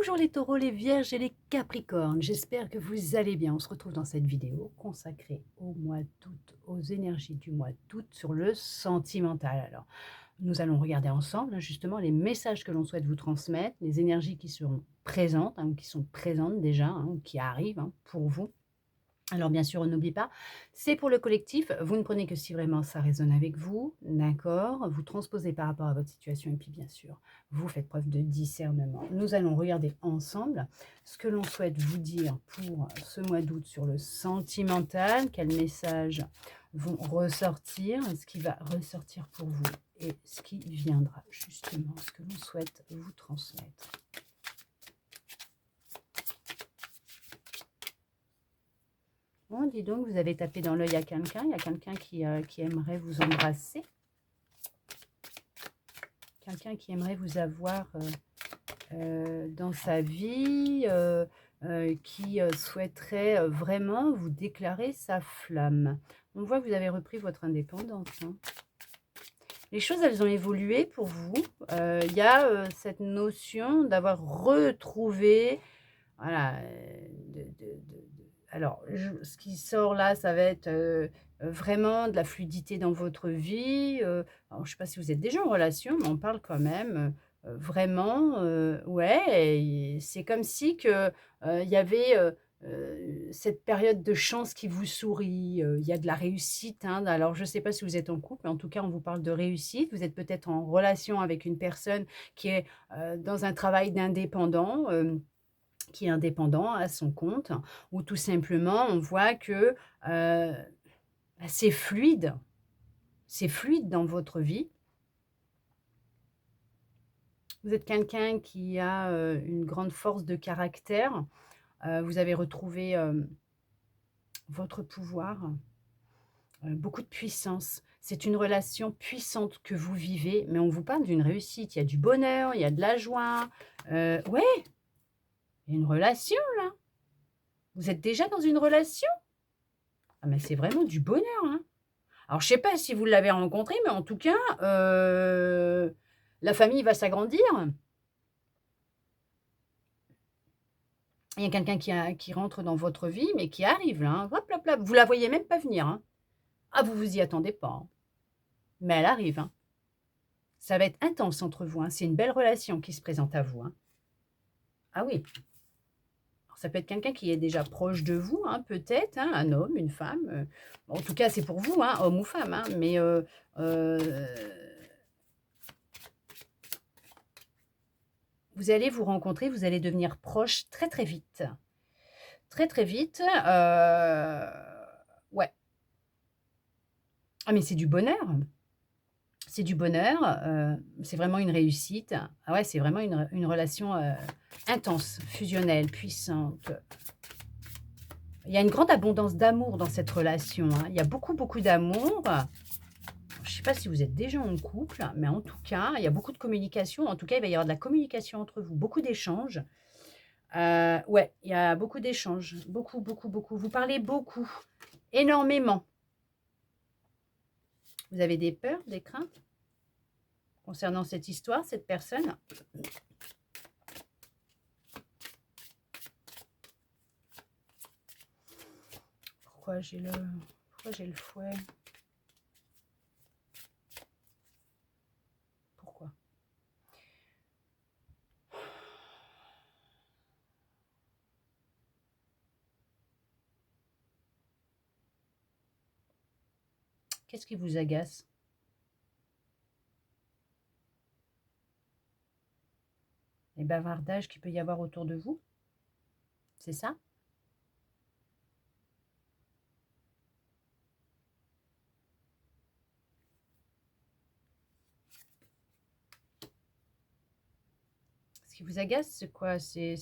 Bonjour les taureaux, les vierges et les capricornes, j'espère que vous allez bien. On se retrouve dans cette vidéo consacrée au mois d'août, aux énergies du mois d'août sur le sentimental. Alors, nous allons regarder ensemble justement les messages que l'on souhaite vous transmettre, les énergies qui seront présentes, ou qui sont présentes déjà, ou qui arrivent pour vous. Alors bien sûr, on n'oublie pas, c'est pour le collectif, vous ne prenez que si vraiment ça résonne avec vous, d'accord? Vous transposez par rapport à votre situation et puis bien sûr, vous faites preuve de discernement. Nous allons regarder ensemble ce que l'on souhaite vous dire pour ce mois d'août sur le sentimental, quels messages vont ressortir, ce qui va ressortir pour vous et ce qui viendra justement, ce que l'on souhaite vous transmettre. Bon, dis donc, vous avez tapé dans l'œil à quelqu'un. Il y a quelqu'un qui aimerait vous embrasser. Quelqu'un qui aimerait vous avoir dans sa vie, qui souhaiterait vraiment vous déclarer sa flamme. On voit que vous avez repris votre indépendance. Les choses, elles ont évolué pour vous. Il y a cette notion d'avoir retrouvé, voilà, alors, ce qui sort là, ça va être vraiment de la fluidité dans votre vie. Alors, je ne sais pas si vous êtes déjà en relation, mais on parle quand même vraiment, ouais, et c'est comme si que, il y avait cette période de chance qui vous sourit. Il y a de la réussite. Alors, je ne sais pas si vous êtes en couple, mais en tout cas, on vous parle de réussite. Vous êtes peut-être en relation avec une personne qui est dans un travail d'indépendant. Qui est indépendant à son compte, ou tout simplement on voit que c'est fluide dans votre vie. Vous êtes quelqu'un qui a une grande force de caractère, vous avez retrouvé votre pouvoir, beaucoup de puissance. C'est une relation puissante que vous vivez, mais on vous parle d'une réussite. Il y a du bonheur, il y a de la joie, ouais, il y a une relation là. Vous êtes déjà dans une relation? Ah mais c'est vraiment du bonheur. Alors je sais pas si vous l'avez rencontré, mais en tout cas, la famille va s'agrandir. Il y a quelqu'un qui rentre dans votre vie, mais qui arrive là, hop, hop, hop. Vous la voyez même pas venir. Ah, vous vous y attendez pas, mais elle arrive. Ça va être intense entre vous. C'est une belle relation qui se présente à vous. Ah oui. Alors, ça peut être quelqu'un qui est déjà proche de vous, peut-être, un homme, une femme. En tout cas, c'est pour vous, homme ou femme. Mais vous allez vous rencontrer, vous allez devenir proche très, très vite. Très, très vite, ouais. Ah mais c'est du bonheur. C'est du bonheur, c'est vraiment une réussite. Ah ouais, c'est vraiment une relation, intense, fusionnelle, puissante. Il y a une grande abondance d'amour dans cette relation. Il y a beaucoup, beaucoup d'amour. Je ne sais pas si vous êtes déjà en couple, mais en tout cas, il y a beaucoup de communication. En tout cas, il va y avoir de la communication entre vous, beaucoup d'échanges. Ouais, il y a beaucoup d'échanges, beaucoup, beaucoup, beaucoup. Vous parlez beaucoup, énormément. Vous avez des peurs, des craintes concernant cette histoire, cette personne? Pourquoi j'ai le fouet? Pourquoi? Qu'est-ce qui vous agace? Les bavardages qu'il peut y avoir autour de vous? C'est ça? Ce qui vous agace, c'est quoi? C'est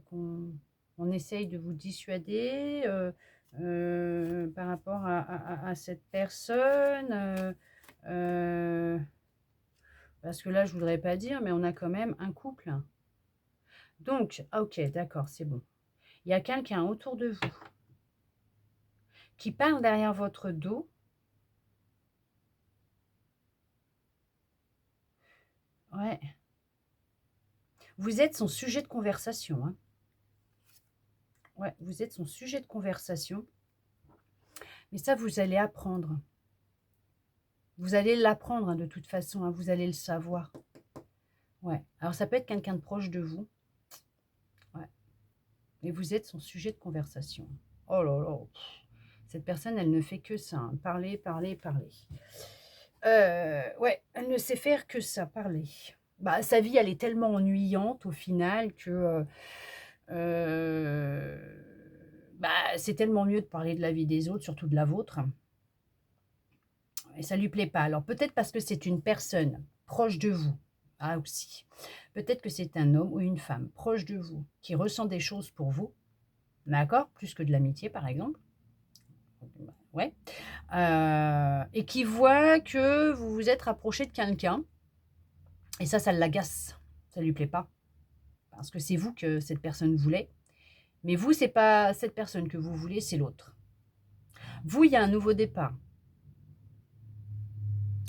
qu'on essaye de vous dissuader par rapport à cette personne. Parce que là, je voudrais pas dire, mais on a quand même un couple. Donc, ok, d'accord, c'est bon. Il y a quelqu'un autour de vous qui parle derrière votre dos. Ouais. Vous êtes son sujet de conversation, hein. Ouais, vous êtes son sujet de conversation. Mais ça, vous allez apprendre. Vous allez l'apprendre, hein, de toute façon, hein, vous allez le savoir. Ouais. Alors ça peut être quelqu'un de proche de vous. Ouais. Et vous êtes son sujet de conversation. Oh là là. Cette personne, elle ne fait que ça, hein. Parler, parler, parler. Ouais, elle ne sait faire que ça, parler. Bah, sa vie, elle est tellement ennuyante au final que, bah, c'est tellement mieux de parler de la vie des autres, surtout de la vôtre, et ça lui plaît pas. Alors peut-être parce que c'est une personne proche de vous, ah aussi. Peut-être que c'est un homme ou une femme proche de vous qui ressent des choses pour vous, d'accord? Plus que de l'amitié, par exemple. Ouais, et qui voit que vous vous êtes rapproché de quelqu'un et ça l'agace, ça lui plaît pas. Parce que c'est vous que cette personne voulait, mais vous, c'est pas cette personne que vous voulez, c'est l'autre. Vous, il y a un nouveau départ.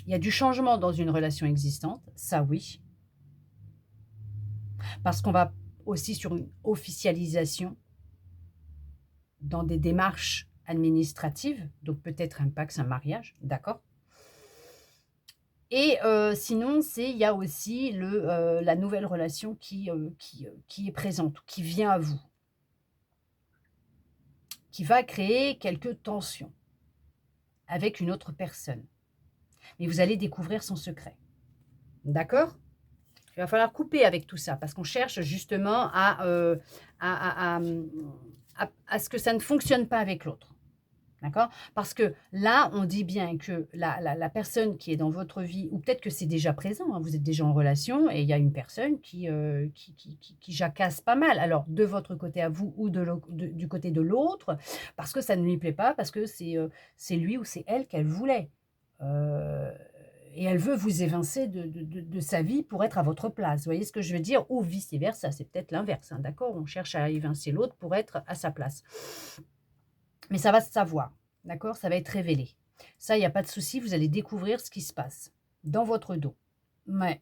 Il y a du changement dans une relation existante, ça oui. Parce qu'on va aussi sur une officialisation dans des démarches administratives, donc peut-être un Pacs, un mariage, d'accord? Et sinon, il y a aussi la nouvelle relation qui est présente, qui vient à vous, qui va créer quelques tensions avec une autre personne. Mais vous allez découvrir son secret. D'accord? Il va falloir couper avec tout ça parce qu'on cherche justement à ce que ça ne fonctionne pas avec l'autre. D'accord? Parce que là, on dit bien que la personne qui est dans votre vie, ou peut-être que c'est déjà présent, hein, vous êtes déjà en relation et il y a une personne qui jacasse pas mal. Alors, de votre côté à vous ou du côté de l'autre, parce que ça ne lui plaît pas, parce que c'est lui ou c'est elle qu'elle voulait. Euh, et elle veut vous évincer de sa vie pour être à votre place. Vous voyez ce que je veux dire? Ou vice-versa, c'est peut-être l'inverse, hein, d'accord? On cherche à évincer l'autre pour être à sa place. Mais ça va se savoir, d'accord? Ça va être révélé. Ça, il y a pas de souci, vous allez découvrir ce qui se passe dans votre dos. Mais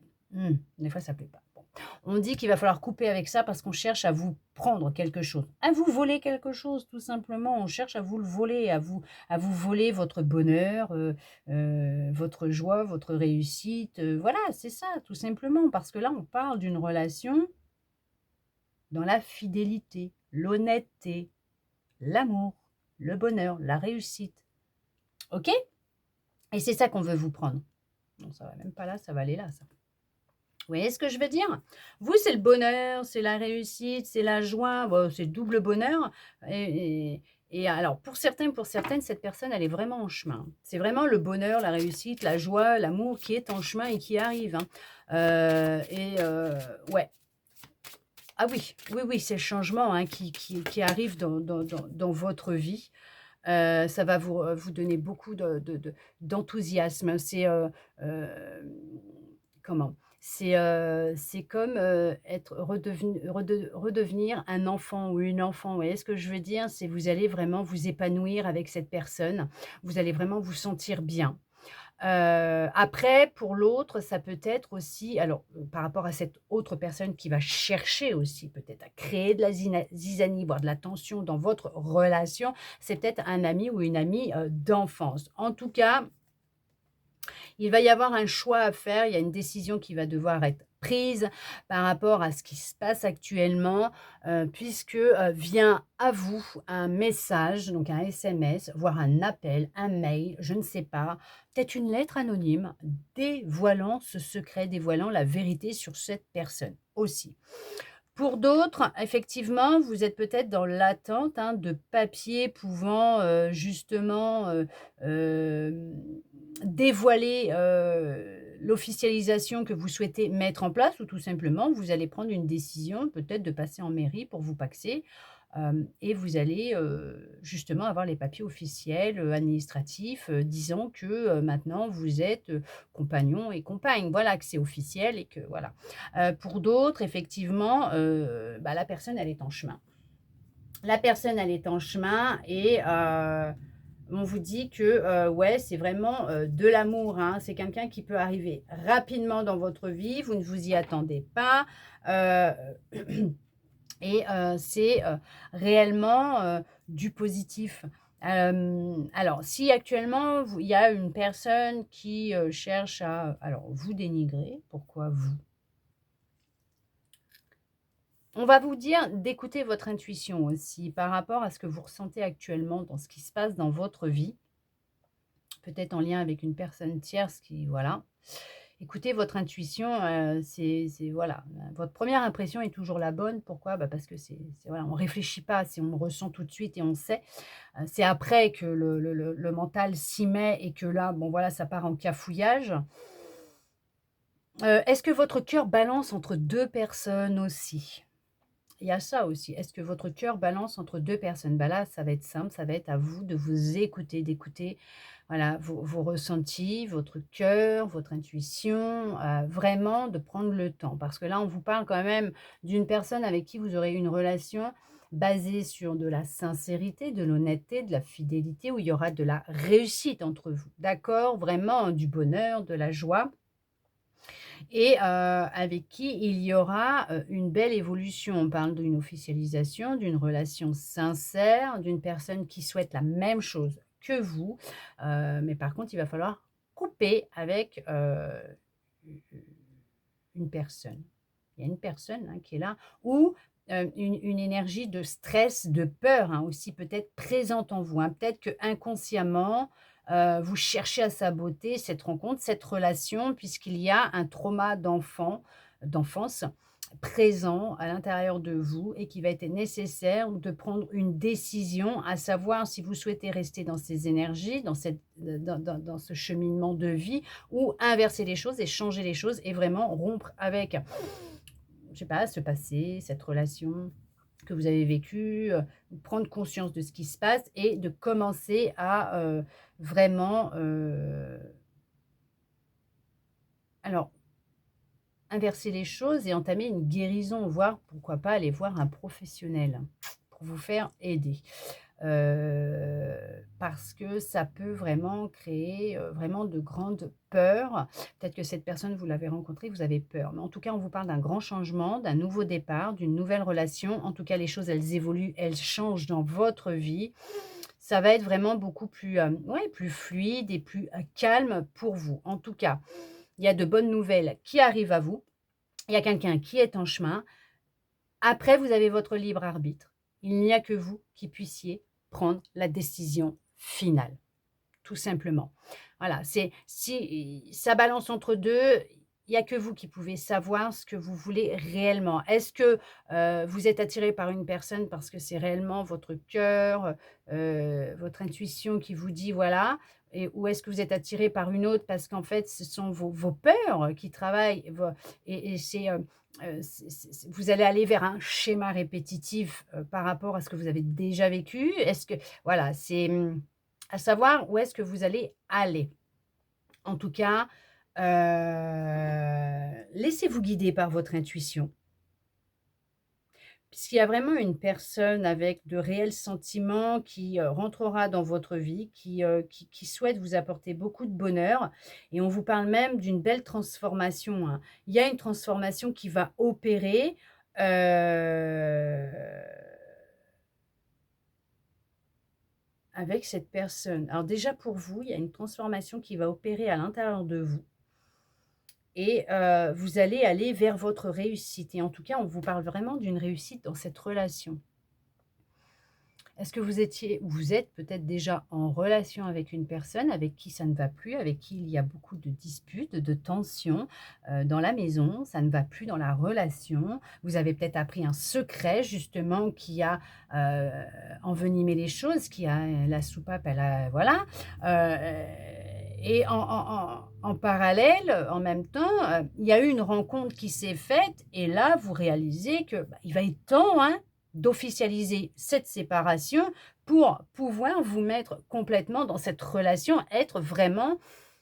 des fois ça plaît pas. Bon. On dit qu'il va falloir couper avec ça parce qu'on cherche à vous prendre quelque chose, à vous voler quelque chose tout simplement. On cherche à vous le voler, à vous voler votre bonheur, votre joie, votre réussite, voilà, c'est ça tout simplement. Parce que là, on parle d'une relation dans la fidélité, l'honnêteté, l'amour, le bonheur, la réussite. OK? Et c'est ça qu'on veut vous prendre. Non, ça va même pas là, ça va aller là, ça. Vous voyez ce que je veux dire? Vous, c'est le bonheur, c'est la réussite, c'est la joie, bon, c'est double bonheur. Et alors, pour certains, pour certaines, cette personne, elle est vraiment en chemin. C'est vraiment le bonheur, la réussite, la joie, l'amour qui est en chemin et qui arrive, hein. Ouais. Ah oui, oui, oui, c'est le changement, hein, qui arrive dans votre vie. Ça va vous donner beaucoup d'enthousiasme. Comment? C'est comme, redevenir un enfant ou une enfant. Vous voyez ce que je veux dire? C'est vous allez vraiment vous épanouir avec cette personne. Vous allez vraiment vous sentir bien. Après pour l'autre, ça peut être aussi alors, par rapport à cette autre personne qui va chercher aussi peut-être à créer de la zizanie, voire de la tension dans votre relation, c'est peut-être un ami ou une amie, d'enfance. En tout cas, il va y avoir un choix à faire, il y a une décision qui va devoir être prise par rapport à ce qui se passe actuellement, puisque, vient à vous un message, donc un SMS, voire un appel, un mail, je ne sais pas, peut-être une lettre anonyme dévoilant ce secret, dévoilant la vérité sur cette personne aussi. Pour d'autres, effectivement, vous êtes peut-être dans l'attente, hein, de papiers pouvant, justement, dévoiler, l'officialisation que vous souhaitez mettre en place ou tout simplement, vous allez prendre une décision peut-être de passer en mairie pour vous pacser, et vous allez, justement avoir les papiers officiels, administratifs, disant que, maintenant vous êtes, compagnon et compagne. Voilà, que c'est officiel et que voilà. Pour d'autres, effectivement, bah, la personne, elle est en chemin. La personne, elle est en chemin et On vous dit que, ouais, c'est vraiment, de l'amour, hein. C'est quelqu'un qui peut arriver rapidement dans votre vie, vous ne vous y attendez pas, heu et c'est, réellement, du positif. Alors si actuellement il y a une personne qui, cherche à, alors vous dénigrer, pourquoi vous? On va vous dire d'écouter votre intuition aussi par rapport à ce que vous ressentez actuellement dans ce qui se passe dans votre vie, peut-être en lien avec une personne tierce qui voilà. Écoutez votre intuition, c'est voilà, votre première impression est toujours la bonne. Pourquoi? Bah, parce que c'est voilà, on réfléchit pas, c'est on ressent tout de suite et on sait. C'est après que le mental s'y met et que là, bon voilà, ça part en cafouillage. Est-ce que votre cœur balance entre 2 personnes aussi? Il y a ça aussi. Est-ce que votre cœur balance entre 2 personnes? Bah, là, ça va être simple, ça va être à vous de vous écouter, d'écouter, voilà, vos ressentis, votre cœur, votre intuition, vraiment de prendre le temps. Parce que là, on vous parle quand même d'une personne avec qui vous aurez une relation basée sur de la sincérité, de l'honnêteté, de la fidélité, où il y aura de la réussite entre vous. D'accord? Vraiment du bonheur, de la joie et avec qui il y aura, une belle évolution. On parle d'une officialisation, d'une relation sincère, d'une personne qui souhaite la même chose que vous, mais par contre, il va falloir couper avec, u une personne. Il y a une personne, hein, qui est là ou, une énergie de stress, de peur, hein, aussi peut-être présente en vous, hein. Peut-être qu'inconsciemment, vous cherchez à saboter cette rencontre, cette relation puisqu'il y a un trauma d'enfance présent à l'intérieur de vous et qui va être nécessaire de prendre une décision, à savoir si vous souhaitez rester dans ces énergies, dans cette dans ce cheminement de vie ou inverser les choses et changer les choses et vraiment rompre avec, je sais pas, ce passé, cette relation que vous avez vécue, prendre conscience de ce qui se passe et de commencer à, vraiment, alors inverser les choses et entamer une guérison, voire pourquoi pas aller voir un professionnel pour vous faire aider. Parce que ça peut vraiment créer, vraiment de grandes peurs. Peut-être que cette personne, vous l'avez rencontrée, vous avez peur. Mais en tout cas, on vous parle d'un grand changement, d'un nouveau départ, d'une nouvelle relation. En tout cas, les choses, elles évoluent, elles changent dans votre vie. Ça va être vraiment beaucoup plus, ouais, plus fluide et plus, calme pour vous. En tout cas, il y a de bonnes nouvelles qui arrivent à vous. Il y a quelqu'un qui est en chemin. Après, vous avez votre libre arbitre. Il n'y a que vous qui puissiez prendre la décision finale, tout simplement. Voilà, c'est si ça balance entre 2, il n'y a que vous qui pouvez savoir ce que vous voulez réellement. Est-ce que, vous êtes attiré par une personne parce que c'est réellement votre cœur, votre intuition qui vous dit voilà et ou est-ce que vous êtes attiré par une autre parce qu'en fait ce sont vos peurs qui travaillent vo et c'est, vous allez aller vers un schéma répétitif, par rapport à ce que vous avez déjà vécu? Est-ce que voilà, c'est, à savoir où est-ce que vous allez aller. En tout cas, laissez-vous guider par votre intuition. Puisqu'il y a vraiment une personne avec de réels sentiments qui, rentrera dans votre vie, qui souhaite vous apporter beaucoup de bonheur et on vous parle même d'une belle transformation, hein. Il y a une transformation qui va opérer, avec cette personne. Alors déjà pour vous, il y a une transformation qui va opérer à l'intérieur de vous et vous allez aller vers votre réussite et en tout cas, on vous parle vraiment d'une réussite dans cette relation. Est-ce que vous étiez ou vous êtes peut-être déjà en relation avec une personne avec qui ça ne va plus, avec qui il y a beaucoup de disputes, de tensions, dans la maison, ça ne va plus dans la relation. Vous avez peut-être appris un secret justement qui a, heu, envenimé les choses, qui a la soupape, elle a voilà, et en parallèle, en même temps, il y a eu une rencontre qui s'est faite et là, vous réalisez que, bah, il va être temps, hein, d'officialiser cette séparation pour pouvoir vous mettre complètement dans cette relation, être vraiment,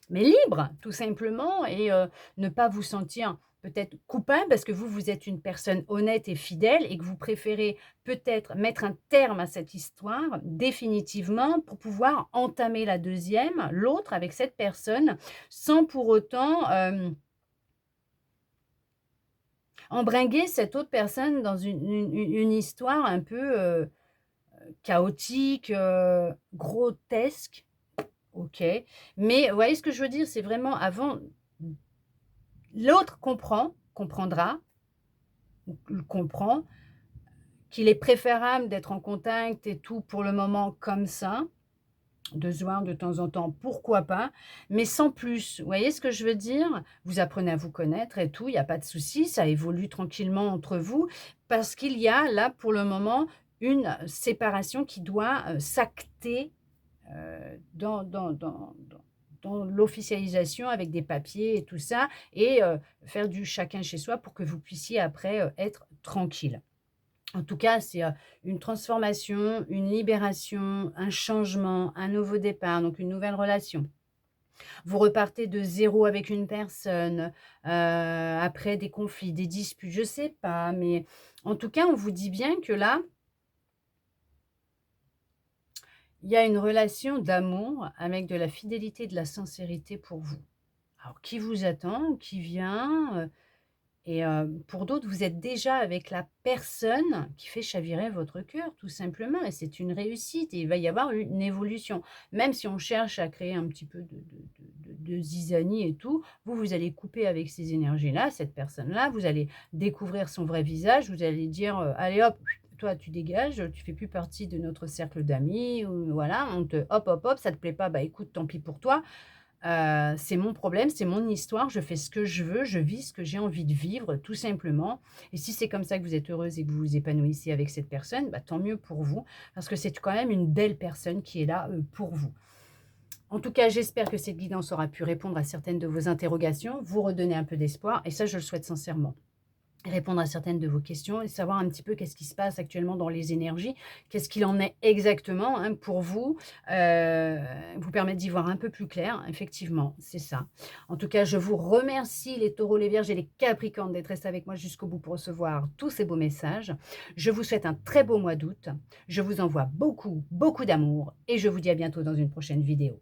mais libre, tout simplement, et ne pas vous sentir peut-être coupable parce que vous, vous êtes une personne honnête et fidèle et que vous préférez peut-être mettre un terme à cette histoire définitivement pour pouvoir entamer la deuxième, l'autre avec cette personne, sans pour autant, embringuer cette autre personne dans une histoire un peu, chaotique, grotesque. OK, mais vous voyez ce que je veux dire? C'est vraiment avant, l'autre comprendra, ou comprend qu'il est préférable d'être en contact et tout pour le moment comme ça, de se voir de temps en temps, pourquoi pas, mais sans plus. Vous voyez ce que je veux dire? Vous apprenez à vous connaître et tout, il y a pas de souci, ça évolue tranquillement entre vous parce qu'il y a là, pour le moment, une séparation qui doit, s'acter, dans l'officialisation avec des papiers et tout ça, et faire du chacun chez soi pour que vous puissiez après, être tranquille. En tout cas, c'est, une transformation, une libération, un changement, un nouveau départ, donc une nouvelle relation. Vous repartez de zéro avec une personne, après des conflits, des disputes, je sais pas, mais en tout cas, on vous dit bien que là, il y a une relation d'amour avec de la fidélité, de la sincérité pour vous. Alors qui vous attend, qui vient, et pour d'autres, vous êtes déjà avec la personne qui fait chavirer votre cœur, tout simplement, et c'est une réussite et il va y avoir une évolution. Même si on cherche à créer un petit peu de zizanie et tout, vous, vous allez couper avec ces énergies-là, cette personne-là, vous allez découvrir son vrai visage, vous allez dire, «Allez hop, toi tu dégages, tu fais plus partie de notre cercle d'amis», ou voilà, on te hop, hop, hop, ça te plaît pas, bah écoute, tant pis pour toi. C'est mon problème, c'est mon histoire, je fais ce que je veux, je vis ce que j'ai envie de vivre, tout simplement, et si c'est comme ça que vous êtes heureuse et que vous vous épanouissez avec cette personne, bah, tant mieux pour vous, parce que c'est quand même une belle personne qui est là, pour vous. En tout cas, j'espère que cette guidance aura pu répondre à certaines de vos interrogations, vous redonner un peu d'espoir, et ça, je le souhaite sincèrement. Répondre à certaines de vos questions et savoir un petit peu qu'est-ce qui se passe actuellement dans les énergies, qu'est-ce qu'il en est exactement, hein, pour vous, vous permettre d'y voir un peu plus clair, effectivement, c'est ça. En tout cas, je vous remercie les taureaux, les vierges et les capricornes d'être restés avec moi jusqu'au bout pour recevoir tous ces beaux messages. Je vous souhaite un très beau mois d'août. Je vous envoie beaucoup, beaucoup d'amour et je vous dis à bientôt dans une prochaine vidéo.